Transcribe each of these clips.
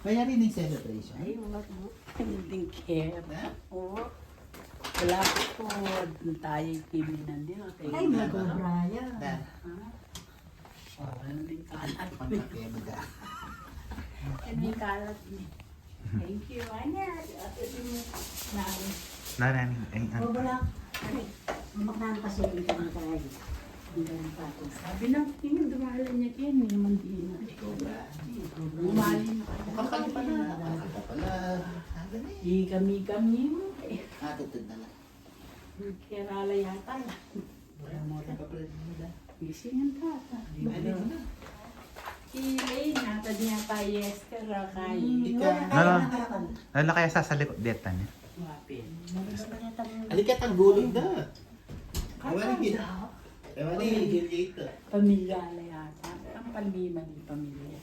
Kaya rin yung celebration. Ay, wala po. Hindi care. Oo. Wala po. Tayo kiminan din. Ay, mag-obraya. Wala din kalat. Pagkakemda. Yan yung kalat niya. Thank you. Anya. Ate mo. Namin. Naraning, O wala. Ay, mamaknaan kasi yung kanyang tayo. Hindi lang patos. Sabi na, tingin, dumahala niya kayo. Hindi naman din na. Umali na kayo. Kakali pala. Kakali pala. Hanggang na eh. Kami mo. Tutod na lang. Kerala yata. Wala mo rin pa pala nila. Bisingan tata. Ilay, natad niya tayo Esther Rakay. Lala kaya sa likod deta niya. Wapin. Alikat ang gulog na. Ewan ni Gilgate. Pamilya na yata. Ang palima ng pamilya.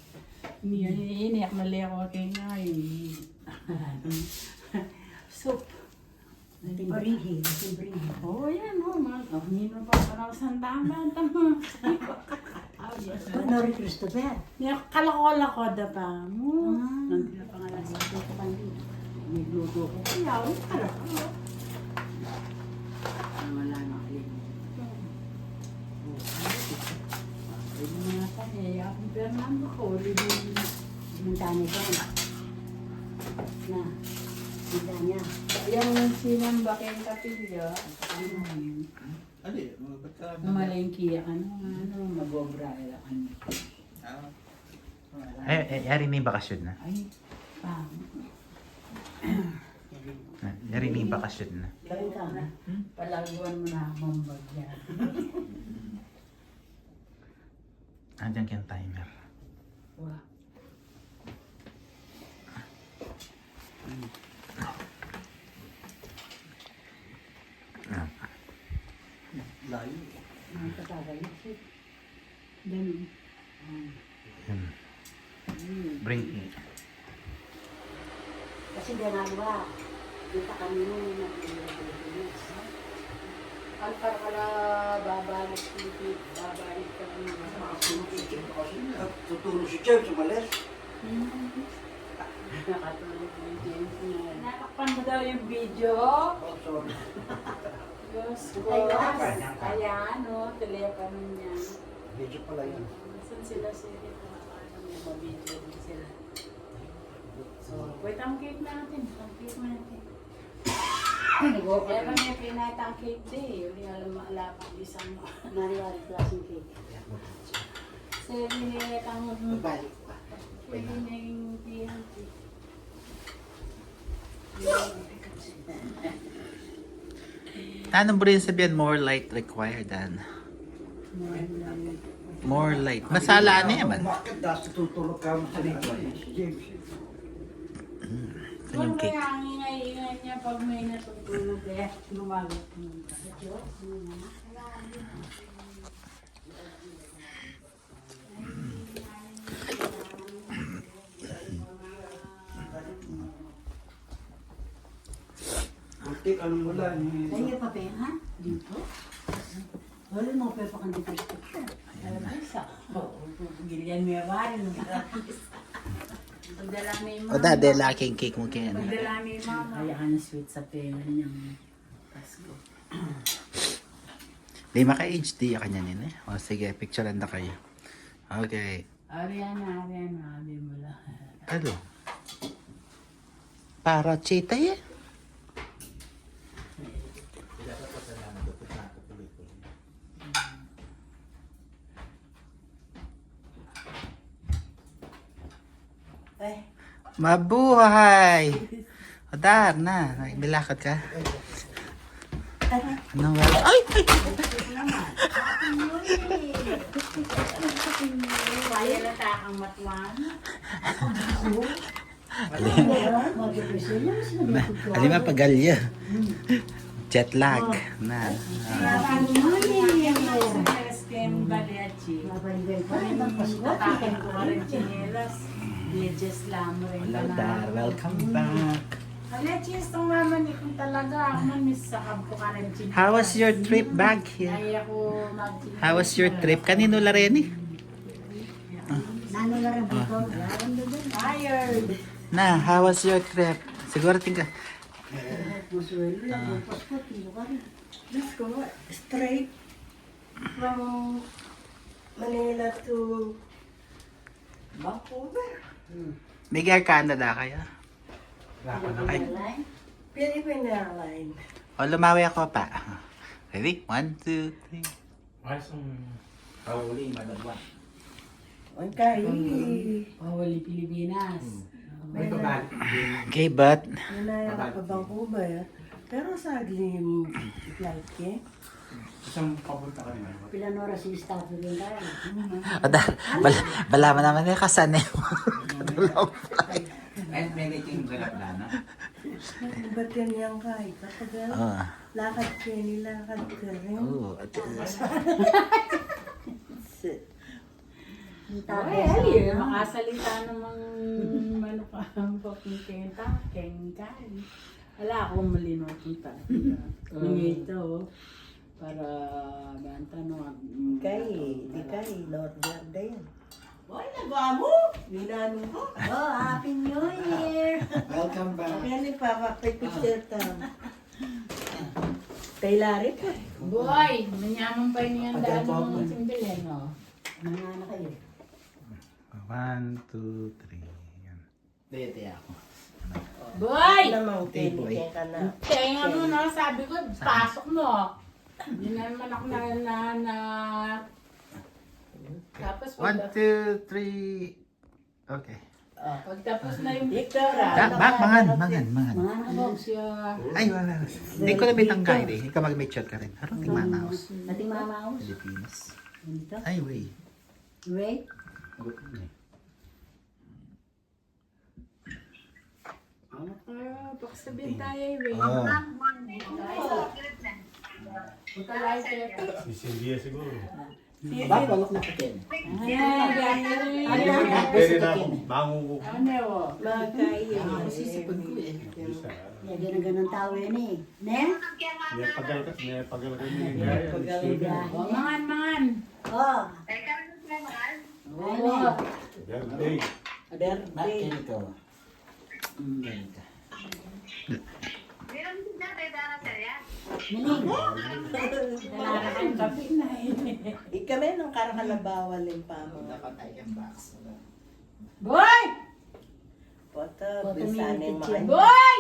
Iniyak na liyak ako kay ngayon. Soup. Bringhe. Oo, yan. Nino pa para sa tama. Nori Christopher. Kalakola ko da pa mo. Nandito na pangalan sa ito ko pandi. Nagluto ko. Ayaw, kalakola. Wala na kayo. Pwede na tayo. Ako Fernando ko. Mintanya dyan. Na. Mintanya. Yung sinamba kayong kapilyo. Ano yun? Ba't ka? Malengki mag-obra. Yari na yung bakasyon na. Ay, pang. Yari na yung bakasyon na. Palaguan mo na akong bagya. Andiyan kayong timer. Wow. Layo. Nakakagalit. Ganun. Bring it. Kasi ginagawa. Kita kami mo na nag-iinis. Ang para babalik dito, babalik ka ng Tutulog si Church, umalis. nakatulog yung James niya. Nakakpan mo daw yung video. Oh, sorry. Diyos ko. Ayan. Ayan, telepono niya. Medyo pala yun. Saan sila sila? May mabidyo din sila. So, wait ang cake natin. Ang cake natin. Kaya kami pinatang cake day. Uli alam malapang isang Nariwari klaseng cake. Sabi niya kang Babalik pa. pwede na yung diyan. Anong mo rin sabihan, more light required, Dan? More light. Masala na yaman. Bakit dahil tutulog ka mo sa dito? James. Ito yung cake. Kaya ang ingay-ingay niya pag may natutulog kaya lumagot mo. Butik, anong wala niya? Kaya pa ha? Dito? Wala mo pa pa kang dito. Alam mo isa. Gilian mo yung bari. Pagdala mo yung O dade, laking cake mo kaya. Pagdala mo yung mama. Kaya ka na sweet sa pera niyang Pasko. Di maka-HD ka niya nila. O sige, picturean na kayo. Okay. Ariana, sabi mo lang. Ano? Para chita yan. Ay, Mabuhay! O dar na. Bilakad ka. Anong wala? Ay! kaya na takang matuwan. Alima pagalya. Jet lag. Na. Skin baliachi. Mabalibay pa rin ang Pasko. Tatakin ko ka rin chinelas. Just lang mo rin. Hello dar, welcome back. Ala, cheers tong mama ni kung talaga. Ako man, miss sa kampo ka rin. How was your trip back here? Ay, ako mag-chinis. How was your trip? Kanino la rin eh? Nano na rin dito. Yaran doon. Tired. Na, how was your trip? Siguro tingka. Maswelo yan. Pasko, tilo ka rin. Let's go straight from Manila to Vancouver. May Air Canada kaya? Ay, Philippine Airlines. o lumawi ako pa. Ready? 1, 2, 3. Okay. Pawali Pilipinas. Okay, but Nanaya ka pa Vancouver. Pero sadly yung flight ke. Pilan oras yung start rin tayo. bala mo naman eh, kasan eh. Ba't yan yung kahit kapag lakad ka nilakad ka rin. Oh, Ay, ali, makasalita namang ano pa, kenta, kengkan. Wala akong malinaw punta. Nangito, para banta no. Di kay, Lord God yan. Hoy, nagawa mo! Ninanong ko. Oh, Happy New Year! Welcome back. Kaya ni Papa, picture tam. Kay Larry po. Boy, nanyaman pa niyan daan ng simbilen, no? Mga anak kayo. 1, 2, 3. Yan. Dito ako. Boy! Namang kaya ka na. Kaya nga mo na, sabi ko, pasok mo. Hindi na naman ako na tapos 1, 2, 3. Okay. pagtapos na yung Mangan. Mga anak ko. siya. Ay, wala. Hindi ko na bitanggay eh. Ikaw mag-make ka rin. Harap ting manaos. Nating mamaos. Pilipinas. Dito. Ay, wait. Wait. Ano tayo? Pakasabihin tayo eh. Wait. Oh. Punta tayo sa'yo. Si Cynthia siguro. Balok na katin. Pwede na ako, bango ko. Ano o? Magkaya. Lagi na ganun tao yan eh. Ne? May pagal ka niya. Mangan. Oh. Oo. Birthday. Miling. Nalarakan kape na eh. Ikame nung karakalabawan yung pamo. Boy! Poto, Poto, bisanin mo. minute Boy!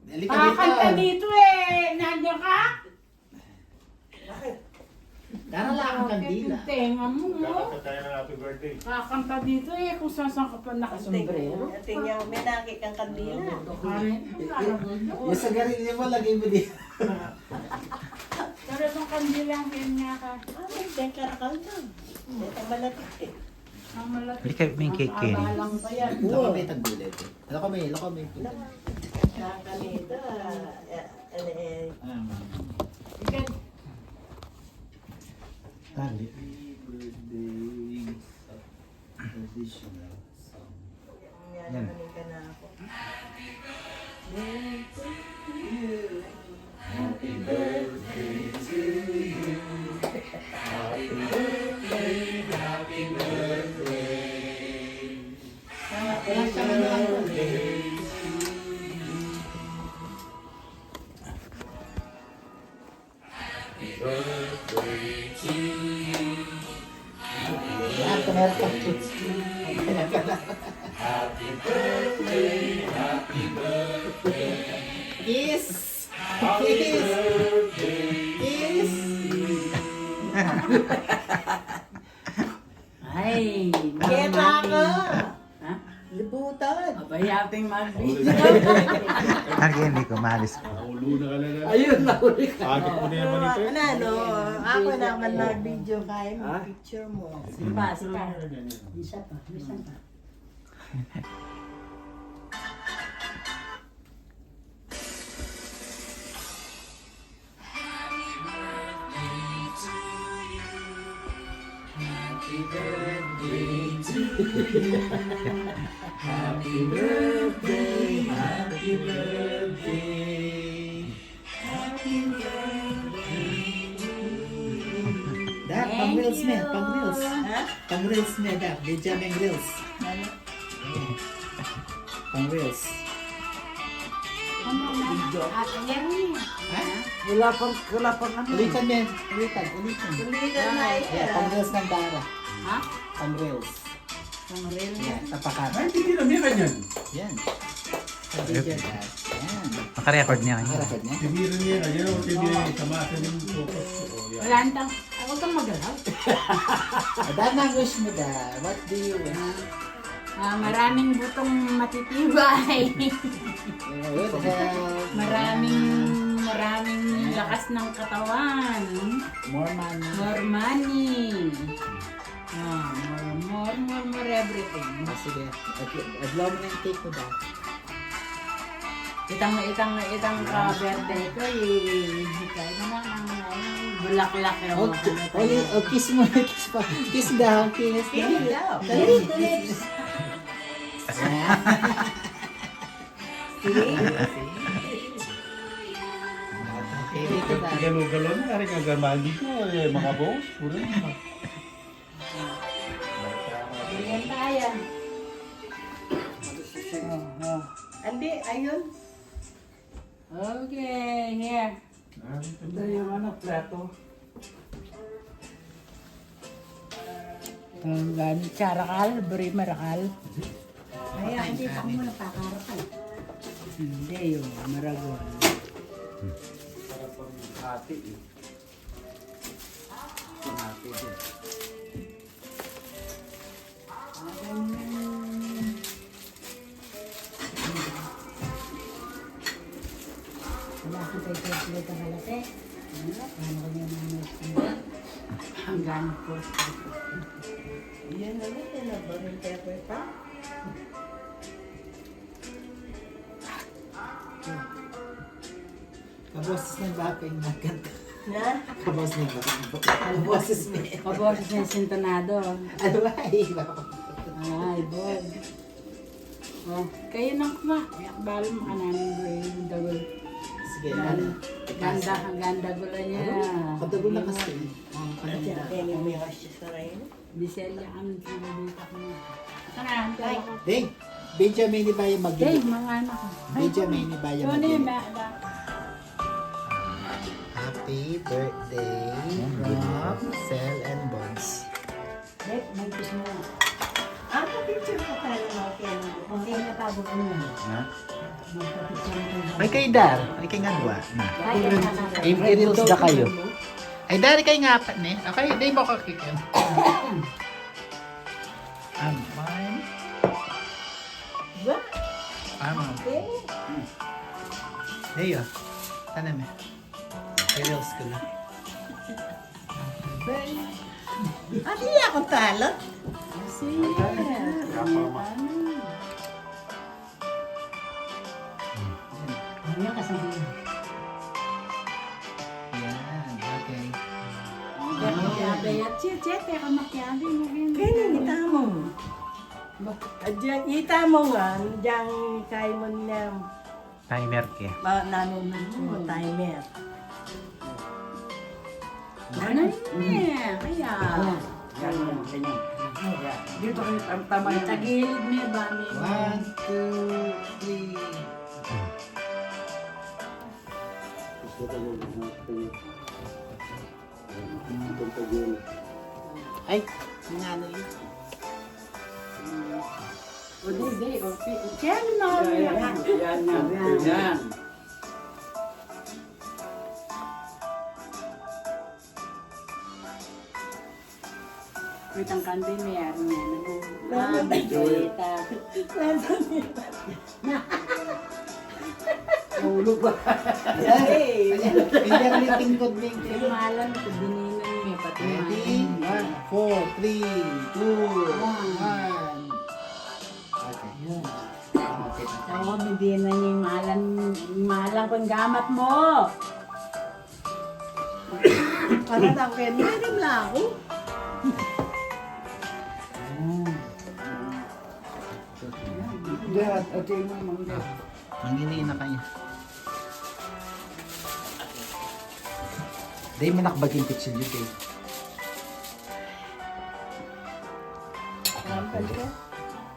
Halika Kakanta dito eh. Nandiyan ka? Darala Yung tenga mo. Kakanta tayo ng happy birthday. Kakanta dito eh. Kung saan ka pa nakasombrero. Tingnan mo, may nakik ang kandila. Yung sa garilyo mo, lagay mo dito. Pero itong kandilang kanya ka. May ten karakal na. Ito malapit eh. Ang malapit. Hindi ka may cake eh. Abalang pa yan. Loko may tagbulit eh. Loko may. Kakanito, Ikan. Happy birthday. Traditional song. Yan, naman ka na ako. Kiss! Kiss! Kiss! Ay. Keta ka! Ha? Libutan! Abay ating mag-video. Hindi ko malis ko. Ulo na ka na lang. Ayun, nahuli ka. Agit mo na naman ito. Ako naman nag-video kayo, may picture mo. Simba, simba. Isa pa. Happy birthday, Dad, pang reels me, pang reels. Ha? Pang reels me, Dad. Benjamin reels. Ano? Pang reels. Ano na? Yan eh. Ha? Wala pang ano. Ulitan yan. Ulitan. Tulitan na Yeah, pang reels ng Dara. Ha? Pang reels. Ang real Yeah, tapakan. Ay, hindi na meron yan. Yan. Sa video, Dad. Yan. Naka-record niya. Nakarapat niya. Tiniro niya. Ayun ang tiniro. Tamasan yung focus. Oh, yan. Wala nang, huwag kang magalaw. Dad, ang wish mo, Dad. What do you want? Maraming butong matitibay. Good health. Maraming lakas ng katawan. More money. More money. More everything. Ah, sige. Adlaw mo na yung take ko, Dad. Itang ka-birthday ko, kaya naman ang bulaklak yung Kiss mo. Kiss pa. Kiss daw. Kiss. Hindi daw. Kiss. Okay, dito, Dad. Galo-galo na. Ari ka gamali ko. Makabong. Puro na. Ganyan tayo. Hindi, ayun. Okay, here. Ito yung ano, plato. Ganit sarakal, beri marakal. Kaya hindi pa mo napakarapan. Hindi yung maragol. Para pang hati eh. Hati din. Wala akong pagkakulit ang halate. Ano ko niya mga Hanggang po. Yan naman, tinabarin pepper pa. Kaboses ng bapeng nagkanta. Na? Kabos ng bapeng. Kaboses ni. Paboses ng sintonado. Ano ba? Ay, boy. Oh, kayo nang kuma. Balo mo ka namin, brain, dagol. Sige, ano? Ganda gula niya. Katago na kasi. At yan yung may rasya sa rin. Biselya kami, sinabita ko na. Kana, tayo ko. Ding! Benjamin ni ba yung Hey, mag-ibig? mga anak ko. Benjamin ni ba yung Ano yung mag-ibig? ba? Happy birthday from Cell and Bonds. Dek, magpis mo. Ah, picture ko tayo mga kailan. Hindi natabo ko na. Ha? Magpapicture mo. Ay kay Dar. Ay kay nga duwa. Na. Kaya nakaka- I-reels na kayo. Ay Dar, kay nga pa ni. Okay, di mo ko kikin. Mine. Ba? Okay. Hey, sana me. I-reels ko na. Ah, di ako talo. Ano ka sabihin? Yan, okay. Kaya nangita mo. Diyan, ita mo nga. Diyan kay mo na Timer ke. nanonood mo timer. Ano niya? Kaya. Ganyan, ganyan. Dito kayo tama May tagilid niya ba? 1, 2, 3. Ay, nanalo yun. O di, okay. Kaya na. Yan na. Yan. Wait, ang kanday may ari niya. Nandito. Mahulog ba? Hey! Hindi ako yung tingkod ng Yung malam, ito dininan niya. Pati Ready? malam. 4, 3, 2, 1. Okay. Okay. Oo, bibigyan na niya yung malang kung gamat mo. Para lang kayo, meron lang ako. Dad, okay mo mangga. Mangingin na kayo. Day, manakbag yung picture nyo, Day.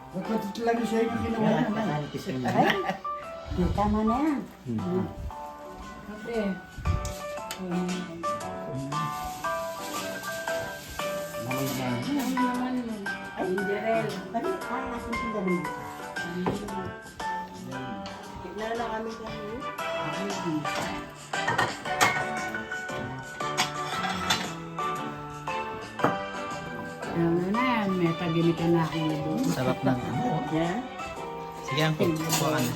Dapat lagi siya yung ginawa naman. Ay, tama na yan. Ate. Ano naman yun? Injerel. Bali, asin ko ganun. Tignan na kami kami. Ano na yan, may paginikan na ako doon. Sarap ng ano. Yeah. Sige, ang kukuha ka na.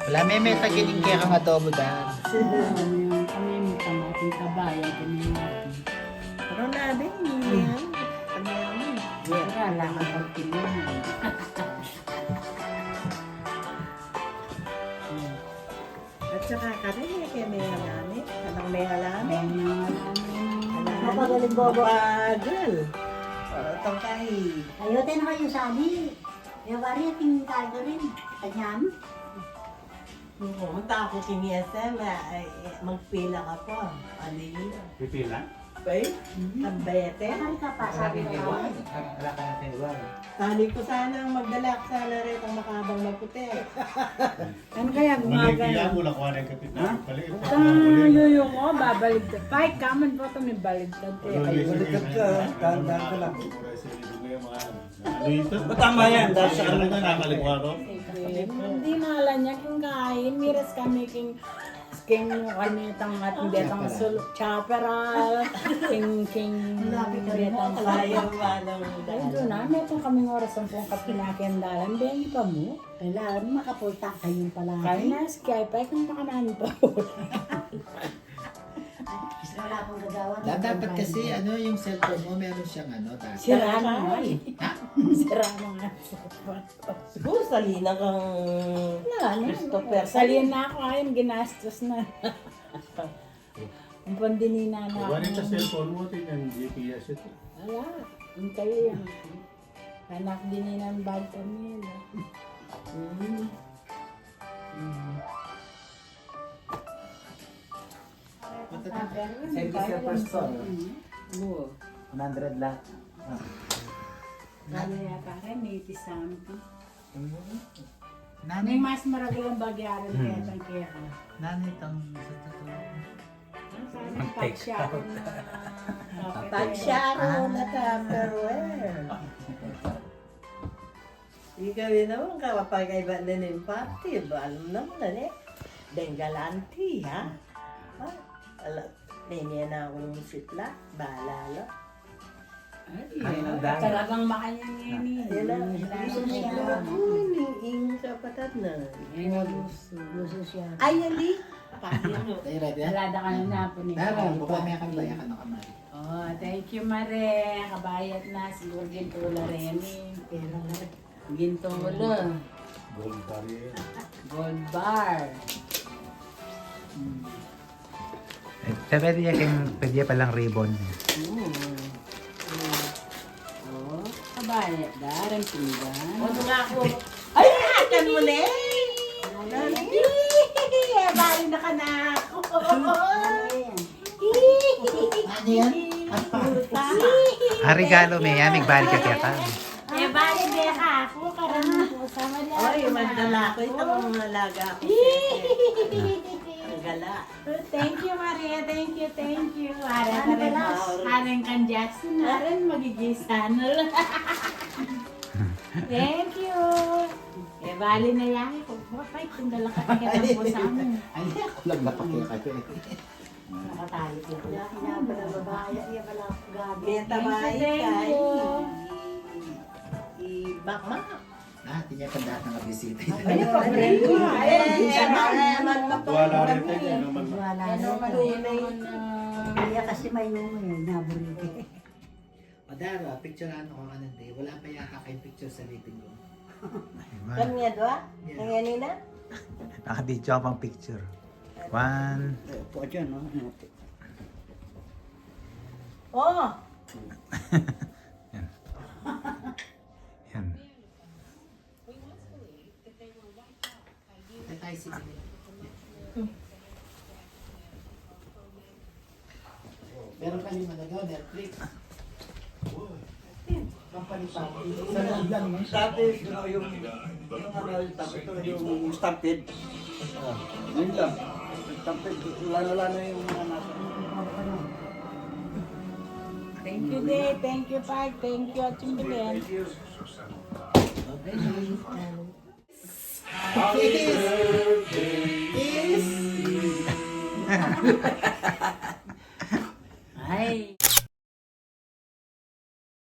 Wala, may tagiling kaya kang adobo dahil. Kami yung kamating kabayan, kami natin. Pero natin, yan. Ano yan? Wala ka pagpilihan. At saka kami, kaya may halami. Anong may halami? Mapagaling bobo. Mapagal. Itong kahi. Ayote na kayo sali. Yung bari, tingin tayo rin. Kanyam. Pumunta ako kay SM, magpila ka po. Ano yun? Pipila? Bay? Tambete? Kaya ka pa, sabi ko. Wala ka natin iwan. Sabi ko sana magdala ka sana rin ang makabang maputi. Ano kaya Maligya gumagano? mo lang kung ano yung kapitan. Balik. Yuyo ko, babaligtad. Pai, kaman po ito may baligtad. Baliktad ka, tandaan ka lang. Tama yan, dahil sa ano nga nakalikwaro. Hindi na alam niya kung kain. Miras kami king kanitang at hindi itang chaperal, king itang Ayaw ba lang. Ay, doon na. May itong kaming oras ang pong kapinakendalan. Hindi pa mo. Kailangan makapulta kayo pala. Kaya na, Skype ay kung makanan pa. Wala akong gagawa. Dapat kasi ano yung cellphone mo, meron siyang ano. Dapat. Sira na nga eh. Ha? Sira na nga. Siguro salina kang Christopher. Salin na ako ayun, ginastos na. Ang pandinina na Wala sa ako. cellphone mo, tingnan GPS ito. Wala. Yung kayo yan. Anak din ng bag kami. Service per store. 100 lang. Kala yata rin, 80 something. May Nanay, mas maragulang bagyaran kaya ng kaya ka. nanay itong sa totoo. Sana pag-share na. Pag-sharo na Tupperware. Ikaw yun naman kapag-iba na ng party. Alam naman na eh. Denggalanti ha. Niniya na akong musitla. Balala. Talagang makanyang ini. Yan na. Ning kapatid na. Gusto siya. Ay, ali. Ay, ready na? Alada ka na na po ni Tara, bukla ka ba yan? Oh, thank you Mare. Kabayat na. Siguro gintulo rin eh. Gintulo. Gold barrier. Gold bar. Pwede palang ribbon. Oh, kabayat na. Rin pinggan. Ano nga ako? Ay, akan mo na eh. Bali na ka na ako. Ano yan? Regalo may yan, nagbalik ka kaya ka. Bali na ka ako. Karan po. Sama niya. Oy, mandala ko. Ito ang malaga ako. Ang gala. Thank you, Maria. Thank you, thank you. Harang kang Jackson. Harang magigisan. Thank you. Bali na yan. Bakit kung dala ka kaya po sa amin. Ay, ako lang napakita kayo. Nakatali ko. Kaya pala babae. Iya pala ako gabi. May tabay Thank ka. you. Ibakma. Tinya pa dahil ng bisita. Ay, pabril ko. Ay, naman na pa. Wala rin tayo. Naman. Wala Ano na. man Iya kasi may yung nabulit. Madara, picturean ako ka day. Wala pa yata kayong picture sa living room. Kanya doa? Kanya nina? Nakabidyo ako pang picture. 1. Po dyan, no? Oh! Yan. Yan. Tay tayo sige. Meron ka yung nagawa, Netflix. Company pa. Sa loob lang yun. Dati, yung yung stampede. Yun lang. Stampede, wala na yung mga nasa. Thank you, Day. Thank you, Pag. Thank you, at Chimbilen. Is